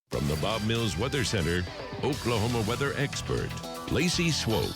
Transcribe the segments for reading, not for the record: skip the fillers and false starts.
From the Bob Mills Weather Center, Oklahoma weather expert, Lacey Swope.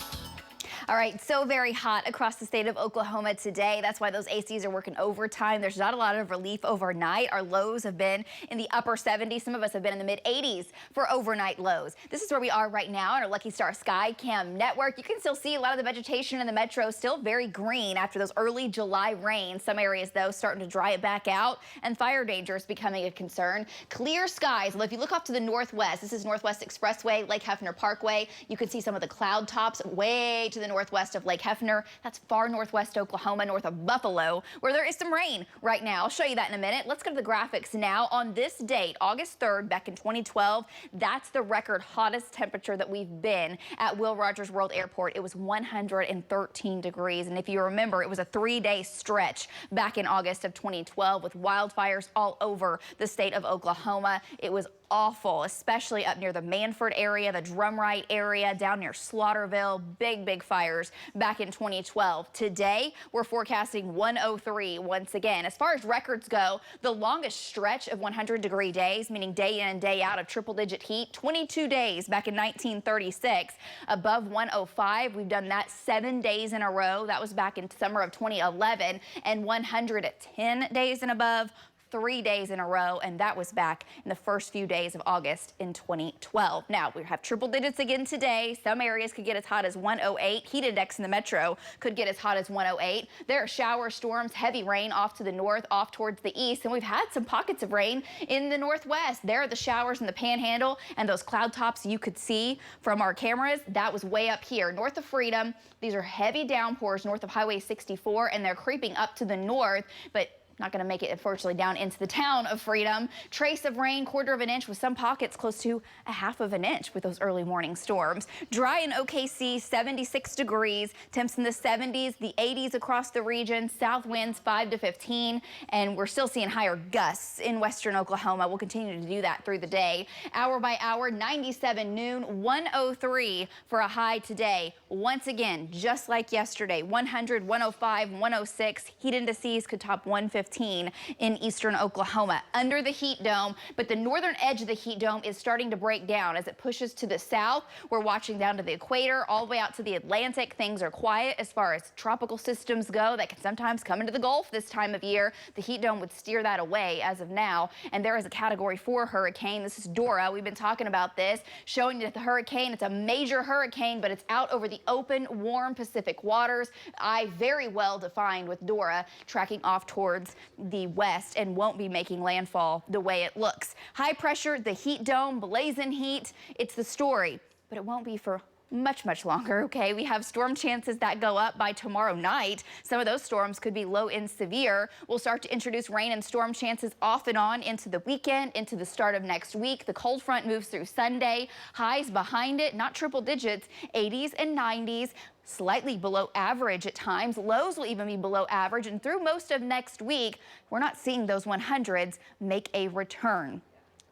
All right, so very hot across the state of Oklahoma today. That's why those ACs are working overtime. There's not a lot of relief overnight. Our lows have been in the upper 70s. Some of us have been in the mid 80s for overnight lows. This is where we are right now on our Lucky Star Sky Cam network. You can still see a lot of the vegetation in the metro still very green after those early July rains. Some areas, though, starting to dry it back out, and fire danger is becoming a concern. Clear skies. Well, if you look off to the northwest, this is Northwest Expressway, Lake Hefner Parkway. You can see some of the cloud tops way to the northwest of Lake Hefner. That's far northwest Oklahoma, north of Buffalo, where there is some rain right now. I'll show you that in a minute. Let's go to the graphics now. On this date, August 3rd, back in 2012, that's the record hottest temperature that we've been at Will Rogers World Airport. It was 113 degrees. And if you remember, it was a 3-day stretch back in August of 2012 with wildfires all over the state of Oklahoma. It was awful, especially up near the Manford area, the Drumright area, down near Slaughterville. Big fires back in 2012. Today, we're forecasting 103 once again. As far as records go, the longest stretch of 100-degree days, meaning day in and day out of triple-digit heat, 22 days back in 1936. Above 105, we've done that 7 days in a row. That was back in summer of 2011. And 110 days and above, 3 days in a row, and that was back in the first few days of August in 2012. Now, we have triple digits again today. Some areas could get as hot as 108. Heat index in the metro could get as hot as 108. There are shower storms, heavy rain off to the north, off towards the east, and we've had some pockets of rain in the northwest. There are the showers in the panhandle, and those cloud tops you could see from our cameras. That was way up here, north of Freedom. These are heavy downpours north of Highway 64, and they're creeping up to the north, but not going to make it, unfortunately, down into the town of Freedom. Trace of rain, 1/4 of an inch, with some pockets close to 1/2 of an inch with those early morning storms. Dry in OKC, 76 degrees. Temps in the 70s, the 80s across the region. South winds 5 to 15. And we're still seeing higher gusts in western Oklahoma. We'll continue to do that through the day. Hour by hour, 97 noon, 103 for a high today. Once again, just like yesterday, 100, 105, 106. Heat indices could top 150. In eastern Oklahoma under the heat dome, but the northern edge of the heat dome is starting to break down as it pushes to the south. We're watching down to the equator, all the way out to the Atlantic. Things are quiet as far as tropical systems go that can sometimes come into the Gulf this time of year. The heat dome would steer that away as of now, and there is a Category 4 hurricane. This is Dora. We've been talking about this, showing that the hurricane, it's a major hurricane, but it's out over the open, warm Pacific waters. Very well defined with Dora tracking off towards the west and won't be making landfall the way it looks. High pressure, the heat dome, blazing heat. It's the story, but it won't be for much longer. Okay, we have storm chances that go up by tomorrow night. Some of those storms could be low and severe. We'll start to introduce rain and storm chances off and on into the weekend, into the start of next week. The cold front moves through Sunday. Highs behind it, not triple digits, 80s and 90s. Slightly below average at times. Lows will even be below average, and through most of next week, we're not seeing those 100s make a return.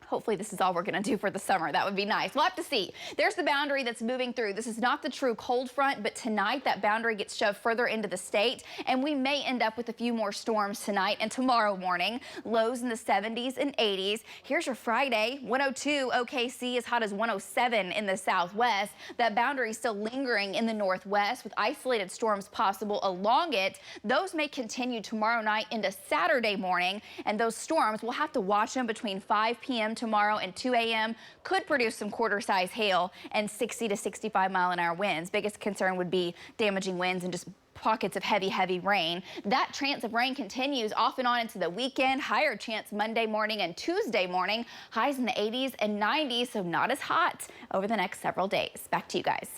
Hopefully this is all we're going to do for the summer. That would be nice. We'll have to see. There's the boundary that's moving through. This is not the true cold front, but tonight that boundary gets shoved further into the state, and we may end up with a few more storms tonight and tomorrow morning. Lows in the 70s and 80s. Here's your Friday. 102 OKC, as hot as 107 in the southwest. That boundary is still lingering in the northwest with isolated storms possible along it. Those may continue tomorrow night into Saturday morning, and those storms, we'll have to watch them between 5 p.m. tomorrow and 2 a.m. could produce some quarter-size hail and 60 to 65-mile-an-hour winds. Biggest concern would be damaging winds and just pockets of heavy rain. That chance of rain continues off and on into the weekend. Higher chance Monday morning and Tuesday morning. Highs in the 80s and 90s, so not as hot over the next several days. Back to you guys.